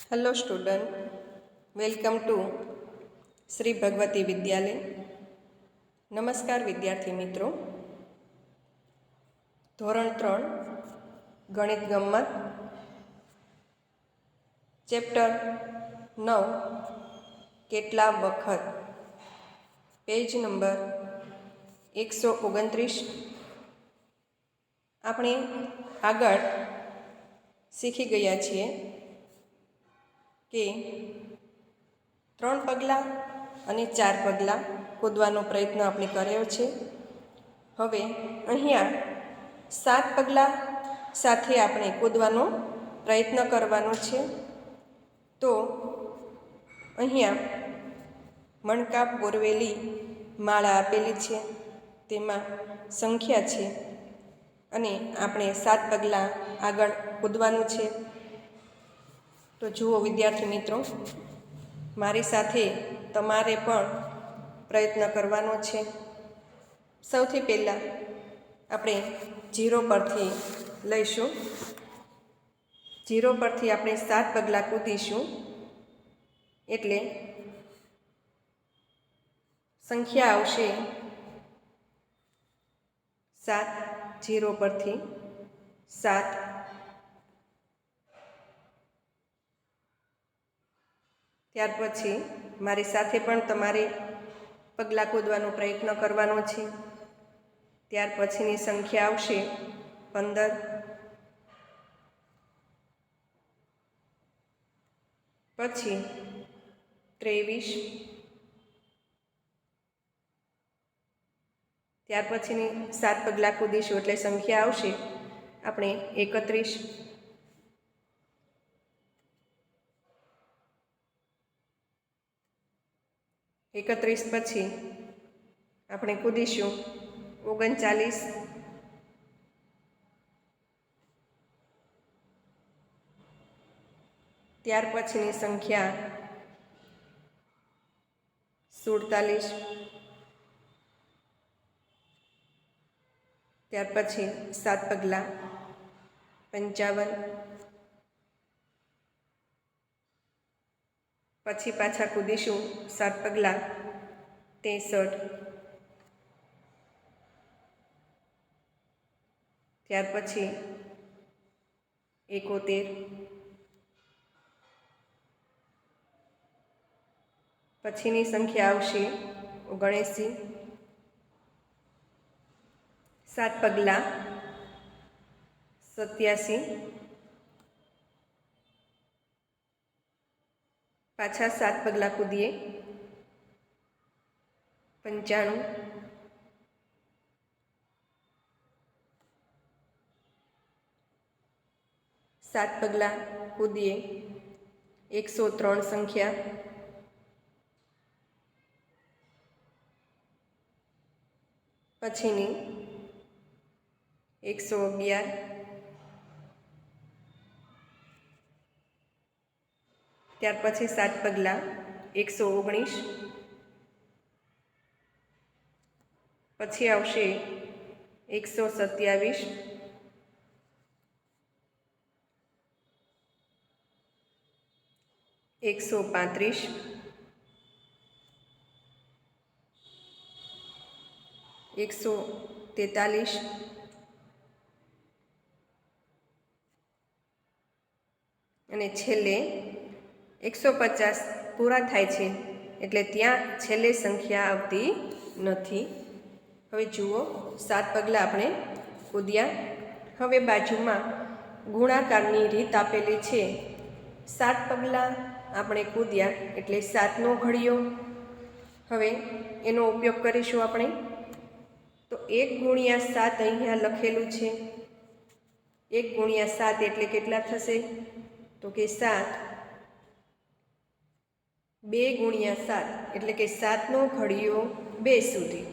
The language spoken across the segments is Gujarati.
Hello student, welcome to Shri Bhagwati Vidyalaya. નમસ્કાર વિદ્યાર્થી મિત્રો. ધોરણ 3 ગણિત ગમ્મત ચેપ્ટર 9 કેટલા વખત, પેજ નંબર 129. આપણે આગળ શીખી ગયા છીએ કે 3 પગલાં અને 4 પગલાં કૂદવાનો પ્રયત્ન આપણે કર્યો છે. હવે અહીંયા 7 પગલાં સાથે આપણે કૂદવાનો પ્રયત્ન કરવાનો છે. તો અહીંયા મણકા પૂરવેલી માળા આપેલી છે, તેમાં સંખ્યા છે અને આપણે 7 પગલાં આગળ કૂદવાનું છે. તો જુઓ વિદ્યાર્થી મિત્રો, મારી સાથે તમારે પણ પ્રયત્ન કરવાનો છે. સૌથી પહેલાં આપણે 0 પરથી લઈશું. 0 પરથી આપણે 7 પગલાં કૂદીશું એટલે સંખ્યા આવશે 7. 0 પરથી 7. ત્યાર પછી મારી સાથે પણ તમારે પગલાં કૂદવાનો પ્રયત્ન કરવાનો છે. ત્યાર પછીની સંખ્યા આવશે 15, પછી 23, ત્યાર પછીની 7 પગલાં કૂદીશું એટલે સંખ્યા આવશે આપણે 31, પછી આપણે કૂદીશું 39, ત્યાર પછીની સંખ્યા 47, ત્યાર પછી 7 પગલાં 55, પછી પાછા કૂદીશું 7 પગલાં 63, ત્યાર પછી 71, પછીની સંખ્યા આવશે 79, 7 પગલાં 87, પાછા 7 પગલાં કૂદીએ 95, સાત પગલાં કૂદીએ 103 સંખ્યા, પછીની 111, ત્યાર પછી 7 પગલાં 119, પછી આવશે 127, ,135, ,143 અને છેલ્લે 150 પૂરા થાય છે એટલે ત્યાં છેલ્લે સંખ્યા આવતી નથી. હવે જુઓ, 7 પગલાં આપણે કૂદ્યા. હવે બાજુમાં ગુણાકારની રીત આપેલી છે. 7 પગલાં આપણે કૂદ્યા એટલે 7નો ઘડિયો. હવે એનો ઉપયોગ કરીશું આપણે. તો 1 × 7 અહીંયા લખેલું છે. 1 × 7 એટલે કેટલા થશે? તો કે 7. 2 × 7 એટલે કે 7નો ઘડિયો 2 સુધી.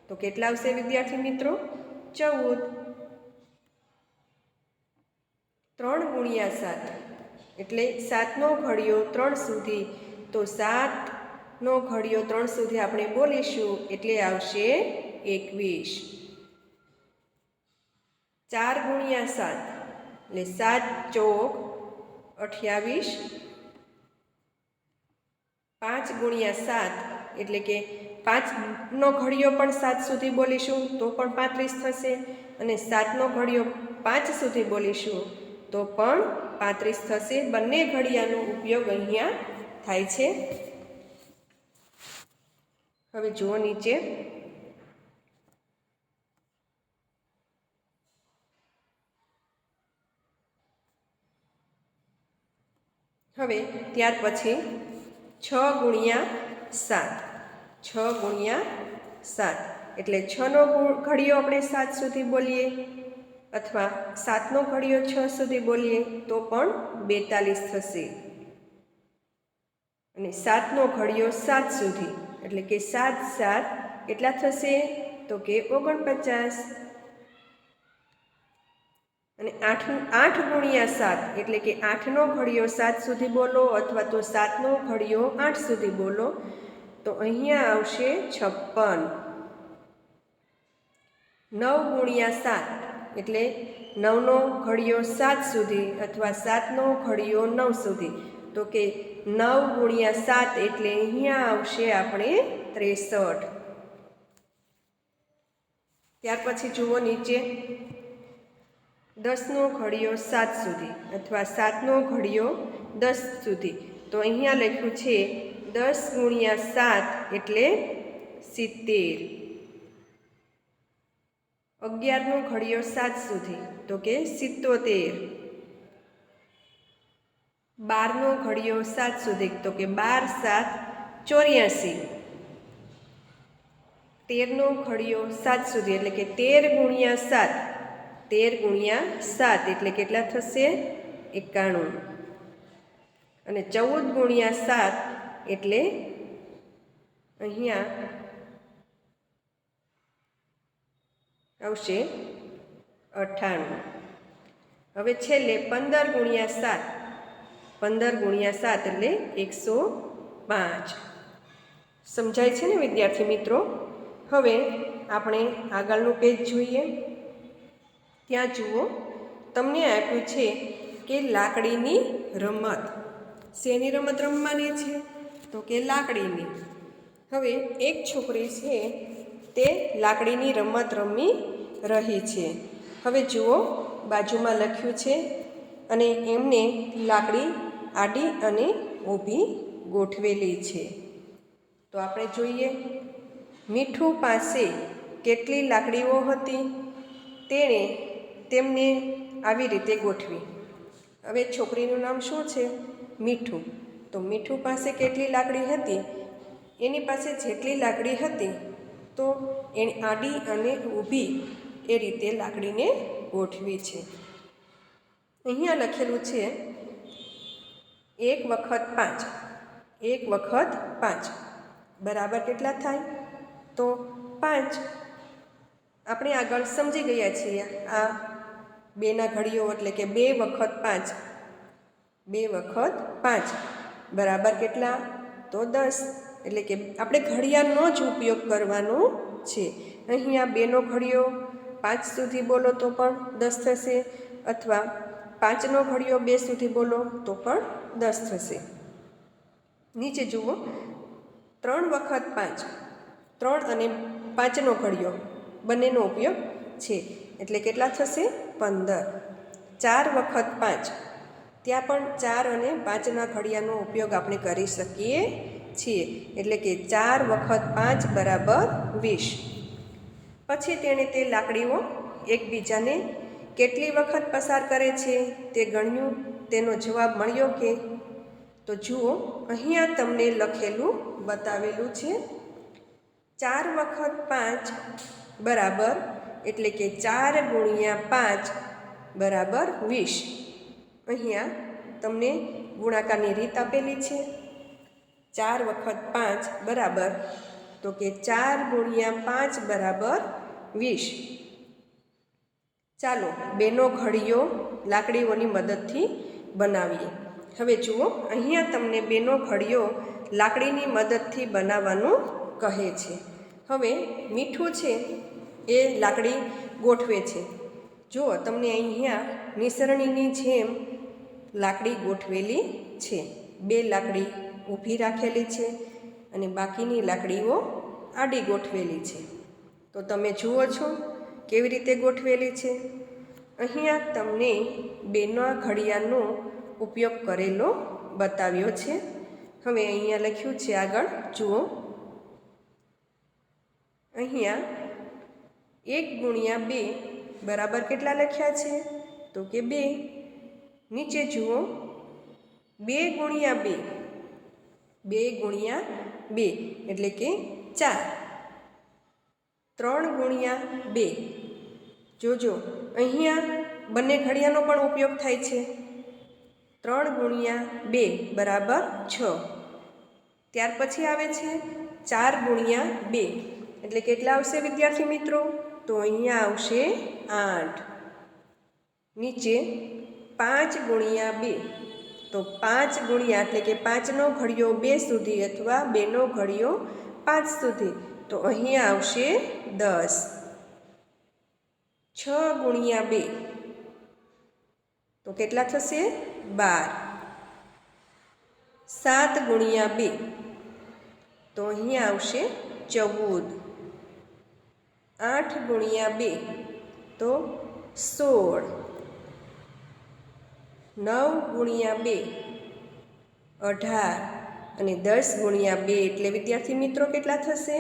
તો કેટલા આવશે વિદ્યાર્થી મિત્રો? 14. 3 × 7 એટલે 7નો ઘડિયો 3 સુધી. તો 7નો ઘડિયો 3 સુધી આપણે બોલીશું એટલે આવશે 21. 4 × 7 એટલે 7 ચોક 28, 5 ગુણ્યા 7 એટલે કે 5નો ઘડિયો પણ 7 સુધી બોલીશું તો પણ 35 થશે, અને 7નો ઘડિયો 5 સુધી બોલીશું તો પણ 35 થશે. બંને ઘડિયાનો ઉપયોગ અહીંયા થાય છે. હવે જુઓ નીચે, હવે ત્યાર પછી 6 ગુણ્યા 7 6 ગુણ્યા 7 એટલે 6નો ઘડિયો આપણે 7 સુધી બોલીએ અથવા 7નો ઘડિયો 6 સુધી બોલીએ તો પણ 42 થશે, અને 7નો ઘડિયો 7 સુધી એટલે કે 7 7 કેટલા થશે તો કે 49, અને 8 ગુણ્યા 7 એટલે કે 8નો ઘડિયો 7 સુધી બોલો અથવા તો 7નો ઘડિયો 8 સુધી બોલો તો અહીંયા આવશે 56. 9 ગુણ્યા 7 એટલે 9નો ઘડિયો 7 સુધી અથવા 7નો ઘડિયો 9 સુધી તો કે 9 ગુણ્યા 7 એટલે અહીંયા આવશે આપણે 63. ત્યાર પછી જુઓ નીચે, 10નો ઘડિયો 7 સુધી અથવા 7નો ઘડિયો 10 સુધી તો અહીંયા લખ્યું છે 10 ગુણ્યા 7 એટલે 70. 11નો ઘડિયો 7 સુધી તો કે 77. 12નો ઘડિયો 7 સુધી તો કે 12 7 84. 13નો ઘડિયો 7 સુધી એટલે કે 13 ગુણ્યા 7 13 ગુણ્યા 7 એટલે કેટલા થશે 91, અને 14 ગુણ્યા 7 એટલે અહીંયા આવશે 98. હવે છેલ્લે 15 ગુણ્યા 7 15 ગુણ્યા 7 એટલે 105. સમજાય છે ને વિદ્યાર્થી મિત્રો? હવે આપણે આગળનું પેજ જોઈએ. ત્યાં જુઓ, તમને આપ્યું છે કે લાકડીની રમત. શેની રમત રમવાની છે તો કે લાકડીની. હવે એક છોકરી છે તે લાકડીની રમત રમી રહી છે. હવે જુઓ, બાજુમાં લખ્યું છે અને એમને લાકડી આડી અને ઊભી ગોઠવેલી છે. તો આપણે જોઈએ, મીઠુ પાસે કેટલી લાકડીઓ હતી તેણે તેમને આવી રીતે ગોઠવી. હવે છોકરીનું નામ શું છે? મીઠું. તો મીઠું પાસે કેટલી લાકડી હતી? એની પાસે જેટલી લાકડી હતી તો એણે આડી અને ઊભી એ રીતે લાકડીને ગોઠવી છે. અહીંયા લખેલું છે 1 વખત 5 1 વખત 5 બરાબર કેટલા થાય તો 5. આપણે આગળ સમજી ગયા છીએ આ 2ના ઘડિયો એટલે કે 2 વખત 5 2 વખત 5 બરાબર કેટલા તો 10. એટલે કે આપણે ઘડિયાળનો જ ઉપયોગ કરવાનો છે. અહીંયા 2નો ઘડિયો 5 સુધી બોલો તો પણ 10 થશે, અથવા 5નો ઘડિયો 2 સુધી બોલો તો પણ 10 થશે. નીચે જુઓ, 3 વખત 5 3 અને 5નો ઘડિયો બંનેનો ઉપયોગ છે એટલે કેટલા થશે 15. 4 વખત 5 ત્યાં પણ 4 અને 5ના ઘડિયાનો ઉપયોગ આપણે કરી શકીએ છીએ એટલે કે 4 વખત 5 બરાબર 20. પછી તેણે તે લાકડીઓ એકબીજાને કેટલી વખત પસાર કરે છે તે ગણ્યું. તેનો જવાબ મળ્યો કે? તો જુઓ, અહીંયા તમને લખેલું બતાવેલું છે 4 વખત 5 બરાબર એટલે કે 4 ગુણ્યા 5 બરાબર 20. અહીંયા તમને ગુણાકારની રીત આપેલી છે. 4 વખત 5 બરાબર તો કે 4 ગુણ્યા 5 બરાબર 20. ચાલો 2નો ઘડિયો લાકડીઓની મદદથી બનાવીએ. હવે જુઓ, અહીંયા તમને 2નો ઘડિયો લાકડીની મદદથી બનાવવાનું કહે છે. હવે મીઠું છે એ લાકડી ગોઠવે છે. જુઓ, તમને અહીંયા નિસરણીની જેમ લાકડી ગોઠવેલી છે. 2 લાકડી ઊભી રાખેલી છે અને બાકીની લાકડીઓ આડી ગોઠવેલી છે. તો તમે જુઓ છો કેવી રીતે ગોઠવેલી છે. અહીંયા તમને 2ના ઘડિયાળનો ઉપયોગ કરેલો બતાવ્યો છે. હવે અહીંયા લખ્યું છે આગળ જુઓ. અહીંયા 1 ગુણ્યા 2 બરાબર કેટલા લખ્યા છે? તો કે 2. નીચે જુઓ 2 ગુણ્યા 2, 2 ગુણ્યા 2 એટલે કે 4. 3 ગુણ્યા 2, જોજો અહીંયા બંને ઘડિયાળનો પણ ઉપયોગ થાય છે. 3 ગુણ્યા 2 બરાબર 6. ત્યાર પછી આવે છે 4 ગુણ્યા 2 એટલે કેટલા આવશે વિદ્યાર્થી મિત્રો? તો અહીંયા આવશે 8. નીચે 5 ગુણ્યા 2, તો 5 ગુણ્યા એટલે કે 5નો ઘડિયો 2 સુધી અથવા 2નો ઘડિયો 5 સુધી, તો અહીંયા આવશે 10. 6 ગુણ્યા 2 તો કેટલા થશે? 12. 7 ગુણ્યા 2 તો અહીંયા આવશે 14. 8 ગુણ્યા 2 તો 16. 9 ગુણ્યા 2 18 અને 10 ગુણ્યા 2 એટલે વિદ્યાર્થી મિત્રો કેટલા થશે?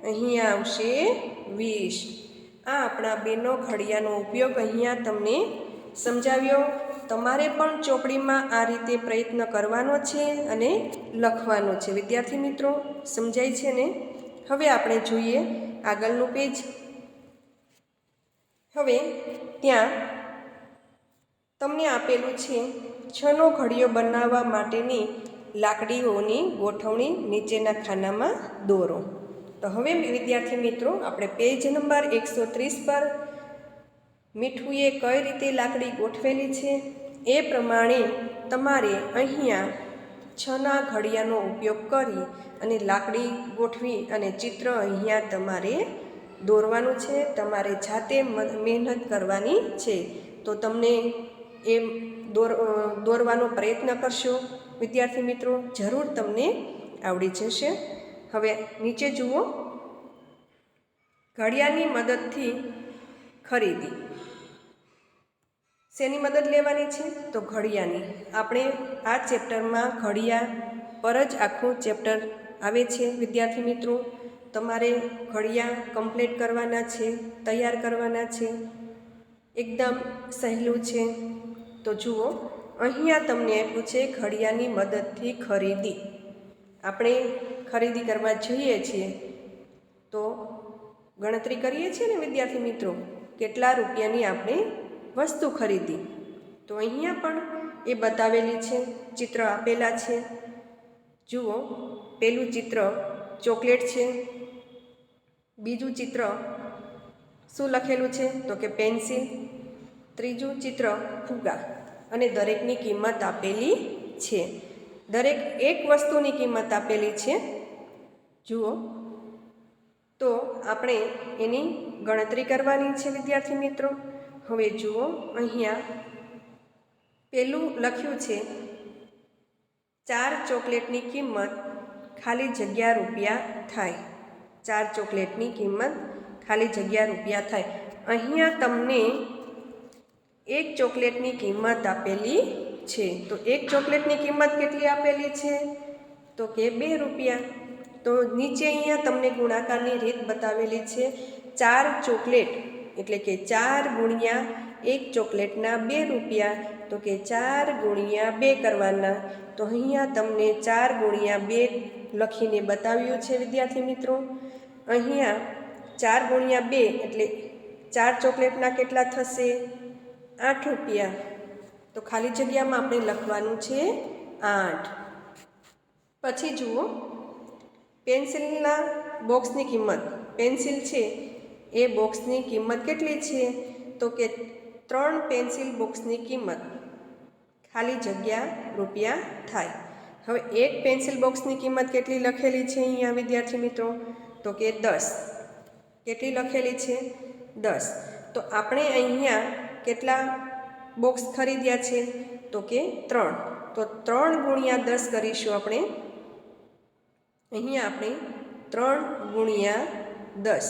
અહીંયા આવશે 20. આ આપણા 2નો ઘડિયાળનો ઉપયોગ અહીંયા તમને સમજાવ્યો. તમારે પણ ચોપડીમાં આ રીતે પ્રયત્ન કરવાનો છે અને લખવાનો છે. વિદ્યાર્થી મિત્રો સમજાય છે ને? હવે આપણે જોઈએ આગળનું પેજ. હવે ત્યાં તમને આપેલું છે 6નો ઘડિયો બનાવવા માટેની લાકડીઓની ગોઠવણી નીચેના ખાનામાં દોરો. તો હવે વિદ્યાર્થી મિત્રો આપણે પેજ નંબર 130 પર મીઠુએ કઈ રીતે લાકડી ગોઠવેલી છે એ પ્રમાણે તમારે અહીંયા 6ના ઘડિયાળનો ઉપયોગ કરી અને લાકડી ગોઠવી અને ચિત્ર અહીંયા તમારે દોરવાનું છે. તમારે જાતે મહેનત કરવાની છે. તો તમને એ દોરવાનો પ્રયત્ન કરશો વિદ્યાર્થી મિત્રો, જરૂર તમને આવડી જશે. હવે નીચે જુઓ, ઘડિયાળની મદદથી ખરીદી. શેની મદદ લેવાની છે? તો ઘડિયાળની. આપણે આ ચેપ્ટરમાં ઘડિયાળ પર જ આખું ચેપ્ટર આવે છે વિદ્યાર્થી મિત્રો. તમારે ઘડિયાળ કમ્પ્લીટ કરવાના છે, તૈયાર કરવાના છે. એકદમ સહેલું છે. તો જુઓ અહીંયા તમને આપ્યું છે ઘડિયાળની મદદથી ખરીદી. આપણે ખરીદી કરવા જઈએ છીએ તો ગણતરી કરીએ છીએ ને વિદ્યાર્થી મિત્રો, કેટલા રૂપિયાની આપણે વસ્તુ ખરીદી. તો અહીંયા પણ એ બતાવેલી છે, ચિત્ર આપેલા છે. જુઓ, પહેલું ચિત્ર ચોકલેટ છે. બીજું ચિત્ર શું લખેલું છે? તો કે પેન્સિલ. ત્રીજું ચિત્ર ફુગ્ગા અને દરેકની કિંમત આપેલી છે. દરેક એક વસ્તુની કિંમત આપેલી છે. જુઓ, તો આપણે એની ગણતરી કરવાની છે વિદ્યાર્થી મિત્રો. હવે જુઓ અહીંયા પેલું લખ્યું છે 4 ચોકલેટની કિંમત ખાલી જગ્યા રૂપિયા થાય. 4 ચોકલેટની કિંમત ખાલી જગ્યા રૂપિયા થાય. અહીંયા તમને 1 ચોકલેટની કિંમત આપેલી છે. તો 1 ચોકલેટની કિંમત કેટલી આપેલી છે? તો કે 2 રૂપિયા. તો નીચે અહીંયા તમને ગુણાકારની રીત બતાવેલી છે. 4 ચોકલેટ એટલે કે 4 ગુણ્યા 1 ચોકલેટના 2 રૂપિયા, તો કે 4 ગુણ્યા 2 કરવાના. તો અહીંયા તમને 4 ગુણ્યા 2 લખીને બતાવ્યું છે વિદ્યાર્થી મિત્રો. અહીંયા 4 ગુણ્યા 2 એટલે 4 ચોકલેટના કેટલા થશે? 8 રૂપિયા. તો ખાલી જગ્યામાં આપણે લખવાનું છે 8. પછી જુઓ પેન્સિલના બોક્સની કિંમત. પેન્સિલ છે એ બોક્સની કિંમત કેટલી છે? તો કે 3 પેન્સિલ બોક્સની કિંમત ખાલી જગ્યા રૂપિયા થાય. હવે 1 પેન્સિલ બોક્સની કિંમત કેટલી લખેલી છે અહીંયા વિદ્યાર્થી મિત્રો? તો કે 10. કેટલી લખેલી છે? 10. તો આપણે અહીંયા કેટલા બોક્સ ખરીદ્યા છે? તો કે 3. તો 3 ગુણ્યા 10 કરીશું આપણે. અહીંયા આપણે 3 ગુણ્યા 10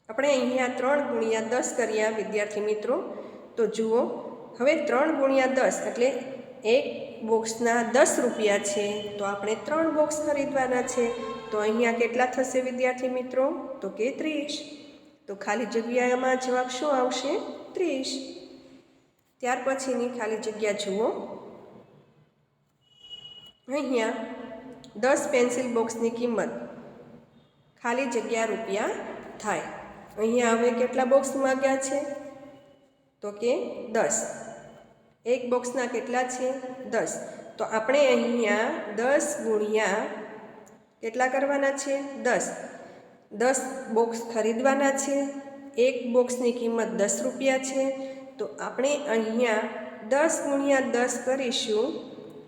આપણે અહીંયા 3 ગુણ્યા 10 કર્યા વિદ્યાર્થી મિત્રો. તો જુઓ હવે 3 ગુણ્યા 10 એટલે એક બોક્સના 10 રૂપિયા છે, તો આપણે 3 બોક્સ ખરીદવાના છે. તો અહીંયા કેટલા થશે વિદ્યાર્થી મિત્રો? તો કે 30. તો ખાલી જગ્યામાં જવાબ શું આવશે? 30. ત્યાર પછીની ખાલી જગ્યા જુઓ. અહીંયા 10 પેન્સિલ બોક્સની કિંમત ખાલી જગ્યા રૂપિયા થાય. અહીંયા હવે કેટલા બોક્સ માંગ્યા છે? તો કે 10. એક બોક્સના કેટલા છે? 10. તો આપણે અહીંયા 10 ગુણ્યા કેટલા કરવાના છે? 10. 10 બોક્સ ખરીદવાના છે. એક બોક્સની કિંમત 10 રૂપિયા છે. તો આપણે અહીંયા 10 ગુણ્યા 10 કરીશું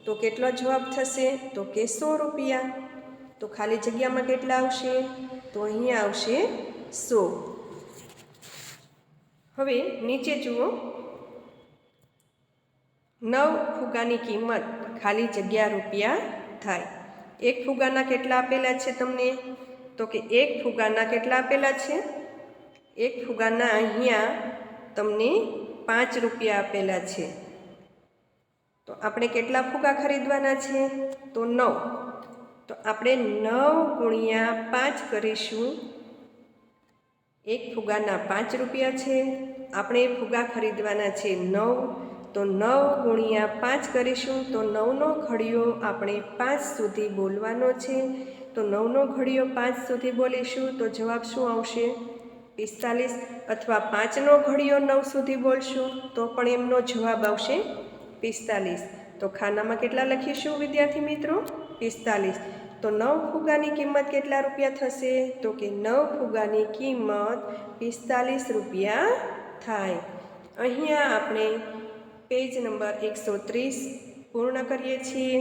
તો કેટલો જવાબ થશે? તો કે 100 રૂપિયા. તો ખાલી જગ્યામાં કેટલા આવશે? તો અહીંયા આવશે 100. હવે નીચે જુઓ. 9 ફુગાની કિંમત ખાલી જગ્યા રૂપિયા થાય. એક ફુગાના કેટલા આપેલા છે તમને? તો કે એક ફુગાના કેટલા આપેલા છે? એક ફુગાના અહીંયા તમને 5 રૂપિયા આપેલા છે. તો આપણે કેટલા ફુગા ખરીદવાના છે? તો 9. તો આપણે 9 ગુણ્યા 5 કરીશું. એક ફુગાના 5 રૂપિયા છે. આપણે ફુગા ખરીદવાના છે 9. તો 9 ગુણ્યા 5 કરીશું. તો 9નો ઘડિયો આપણે 5 સુધી બોલવાનો છે. તો 9નો ઘડિયો 5 સુધી બોલીશું તો જવાબ શું આવશે? 45. અથવા 5નો ઘડિયો 9 સુધી બોલશું તો પણ એમનો જવાબ આવશે 45. તો ખાનામાં કેટલા લખીશું વિદ્યાર્થી મિત્રો? 45. તો 9 ફુગાની કિંમત કેટલા રૂપિયા થશે? તો કે 9 ફુગાની કિંમત 45 રૂપિયા થાય. અહીંયા આપણે પેજ નંબર 130 પૂર્ણ કરીએ છીએ.